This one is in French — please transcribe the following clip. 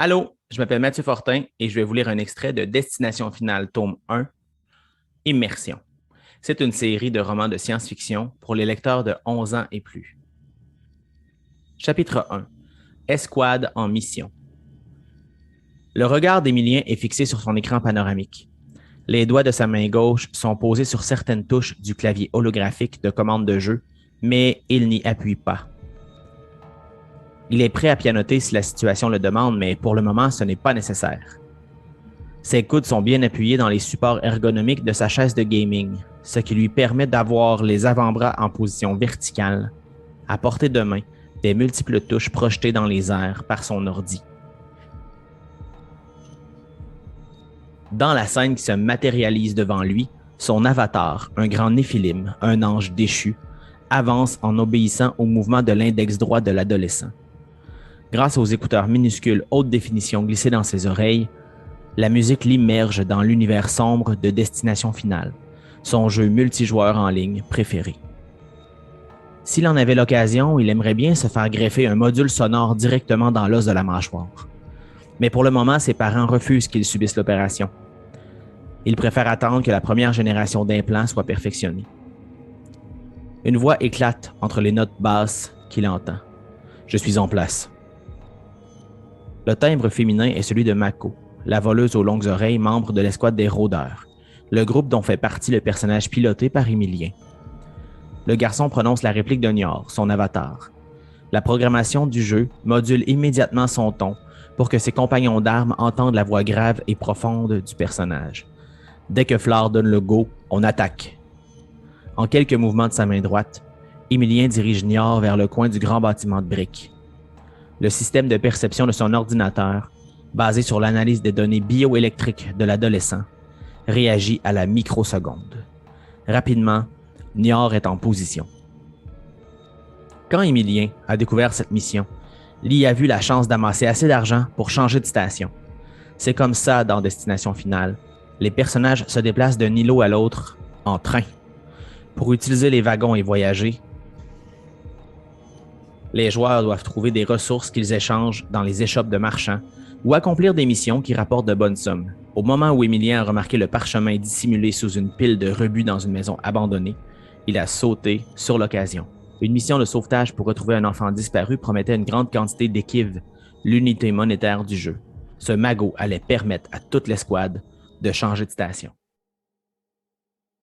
Allô, je m'appelle Mathieu Fortin et je vais vous lire un extrait de Destination Finale, tome 1, Immersion. C'est une série de romans de science-fiction pour les lecteurs de 11 ans et plus. Chapitre 1. Escouade en mission. Le regard d'Emilien est fixé sur son écran panoramique. Les doigts de sa main gauche sont posés sur certaines touches du clavier holographique de commande de jeu, mais il n'y appuie pas. Il est prêt à pianoter si la situation le demande, mais pour le moment, ce n'est pas nécessaire. Ses coudes sont bien appuyés dans les supports ergonomiques de sa chaise de gaming, ce qui lui permet d'avoir les avant-bras en position verticale, à portée de main, des multiples touches projetées dans les airs par son ordi. Dans la scène qui se matérialise devant lui, son avatar, un grand néphilim, un ange déchu, avance en obéissant au mouvement de l'index droit de l'adolescent. Grâce aux écouteurs minuscules haute définition glissés dans ses oreilles, la musique l'immerge dans l'univers sombre de Destination Finale, son jeu multijoueur en ligne préféré. S'il en avait l'occasion, il aimerait bien se faire greffer un module sonore directement dans l'os de la mâchoire. Mais pour le moment, ses parents refusent qu'il subisse l'opération. Il préfère attendre que la première génération d'implants soit perfectionnée. Une voix éclate entre les notes basses qu'il entend. « Je suis en place. » Le timbre féminin est celui de Mako, la voleuse aux longues oreilles, membre de l'escouade des Rôdeurs, le groupe dont fait partie le personnage piloté par Emilien. Le garçon prononce la réplique de Nior, son avatar. La programmation du jeu module immédiatement son ton pour que ses compagnons d'armes entendent la voix grave et profonde du personnage. Dès que Flore donne le go, on attaque. En quelques mouvements de sa main droite, Emilien dirige Nior vers le coin du grand bâtiment de briques. Le système de perception de son ordinateur, basé sur l'analyse des données bioélectriques de l'adolescent, réagit à la microseconde. Rapidement, Nior est en position. Quand Emilien a découvert cette mission, Lee a vu la chance d'amasser assez d'argent pour changer de station. C'est comme ça dans Destination Finale. Les personnages se déplacent d'un îlot à l'autre en train. Pour utiliser les wagons et voyager, les joueurs doivent trouver des ressources qu'ils échangent dans les échoppes de marchands ou accomplir des missions qui rapportent de bonnes sommes. Au moment où Emilien a remarqué le parchemin dissimulé sous une pile de rebuts dans une maison abandonnée, il a sauté sur l'occasion. Une mission de sauvetage pour retrouver un enfant disparu promettait une grande quantité d'équives, l'unité monétaire du jeu. Ce magot allait permettre à toute l'escouade de changer de station.